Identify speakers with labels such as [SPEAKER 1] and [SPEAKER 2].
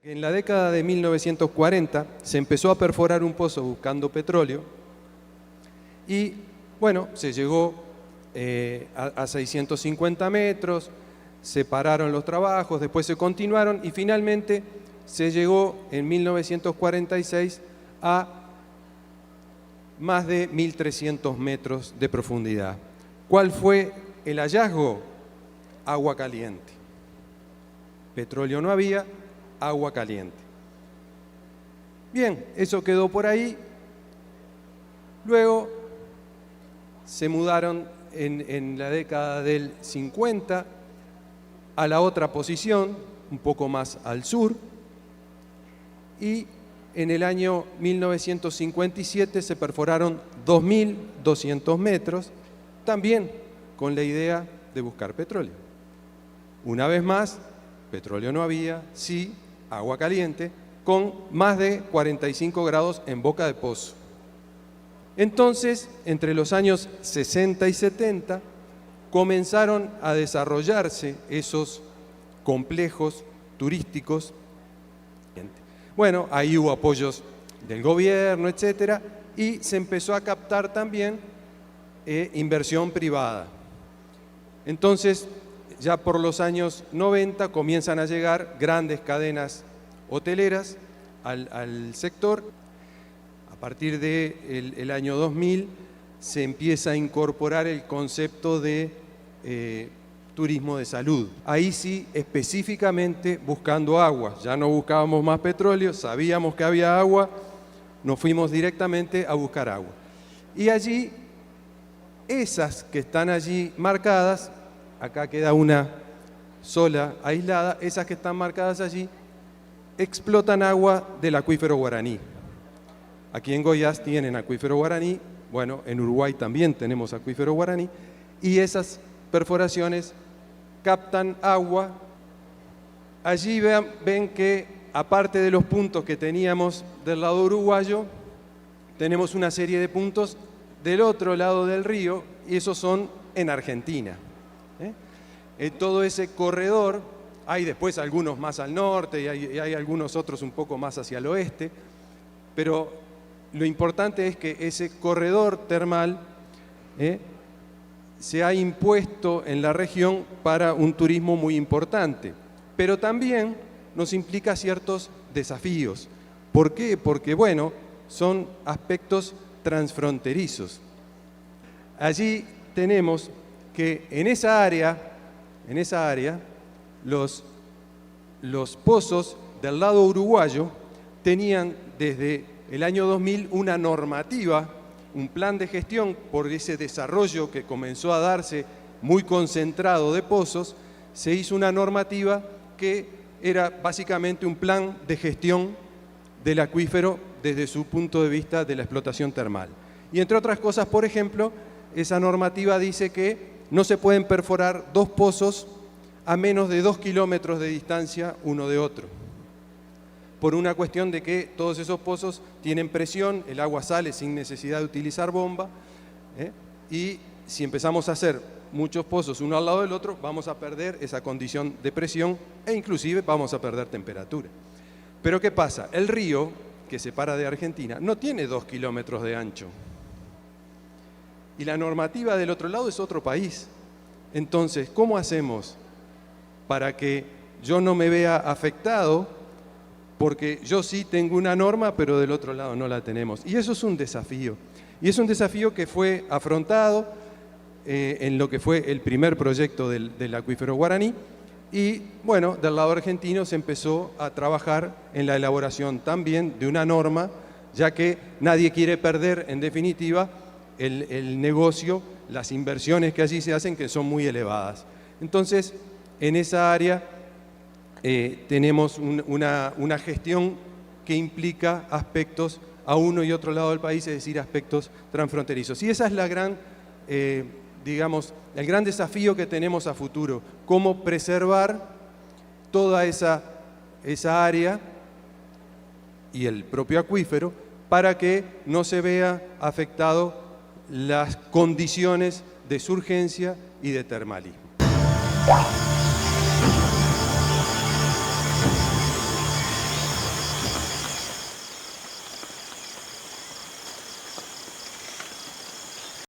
[SPEAKER 1] En la década de 1940 se empezó a perforar un pozo buscando petróleo y, bueno, se llegó a 650 metros, se pararon los trabajos, después se continuaron y finalmente se llegó en 1946 a más de 1.300 metros de profundidad. ¿Cuál fue el hallazgo? Agua caliente. Petróleo no había, agua caliente. Bien, eso quedó por ahí. Luego se mudaron en la década del 50 a la otra posición, un poco más al sur, y en el año 1957 se perforaron 2.200 metros, también con la idea de buscar petróleo. Una vez más, petróleo no había, sí, agua caliente, con más de 45 grados en boca de pozo. Entonces, entre los años 60 y 70, comenzaron a desarrollarse esos complejos turísticos. Bueno, ahí hubo apoyos del gobierno, etcétera, y se empezó a captar también inversión privada. Entonces, ya por los años 90 comienzan a llegar grandes cadenas hoteleras al sector. A partir del año 2000 se empieza a incorporar el concepto de turismo de salud. Ahí sí, específicamente buscando agua. Ya no buscábamos más petróleo, sabíamos que había agua, nos fuimos directamente a buscar agua. Y allí, esas que están allí marcadas, acá queda una sola aislada, esas que están marcadas allí, explotan agua del acuífero Guaraní. Aquí en Goiás tienen acuífero Guaraní, bueno, en Uruguay también tenemos acuífero Guaraní, y esas perforaciones captan agua. Allí ven que, aparte de los puntos que teníamos del lado uruguayo, tenemos una serie de puntos del otro lado del río, y esos son en Argentina. Todo ese corredor, hay después algunos más al norte y hay algunos otros un poco más hacia el oeste, pero lo importante es que ese corredor termal se ha impuesto en la región para un turismo muy importante, pero también nos implica ciertos desafíos. ¿Por qué? Porque, bueno, son aspectos transfronterizos. Allí tenemos que en esa área, los pozos del lado uruguayo tenían desde el año 2000 una normativa, un plan de gestión por ese desarrollo que comenzó a darse muy concentrado de pozos. Se hizo una normativa que era básicamente un plan de gestión del acuífero desde su punto de vista de la explotación termal. Y entre otras cosas, por ejemplo, esa normativa dice que no se pueden perforar dos pozos a menos de 2 kilómetros de distancia uno de otro, por una cuestión de que todos esos pozos tienen presión, el agua sale sin necesidad de utilizar bomba, y si empezamos a hacer muchos pozos uno al lado del otro, vamos a perder esa condición de presión e inclusive vamos a perder temperatura. Pero ¿qué pasa? El río que separa de Argentina no tiene 2 kilómetros de ancho. Y la normativa del otro lado es otro país. Entonces, ¿cómo hacemos para que yo no me vea afectado? Porque yo sí tengo una norma, pero del otro lado no la tenemos. Y eso es un desafío. Y es un desafío que fue afrontado en lo que fue el primer proyecto del acuífero Guaraní. Y bueno, del lado argentino se empezó a trabajar en la elaboración también de una norma, ya que nadie quiere perder, en definitiva, el negocio, las inversiones que allí se hacen, que son muy elevadas. Entonces, en esa área tenemos una gestión que implica aspectos a uno y otro lado del país, es decir, aspectos transfronterizos. Y esa es la gran, digamos, el gran desafío que tenemos a futuro, cómo preservar toda esa área y el propio acuífero para que no se vea afectado las condiciones de surgencia y de termalismo.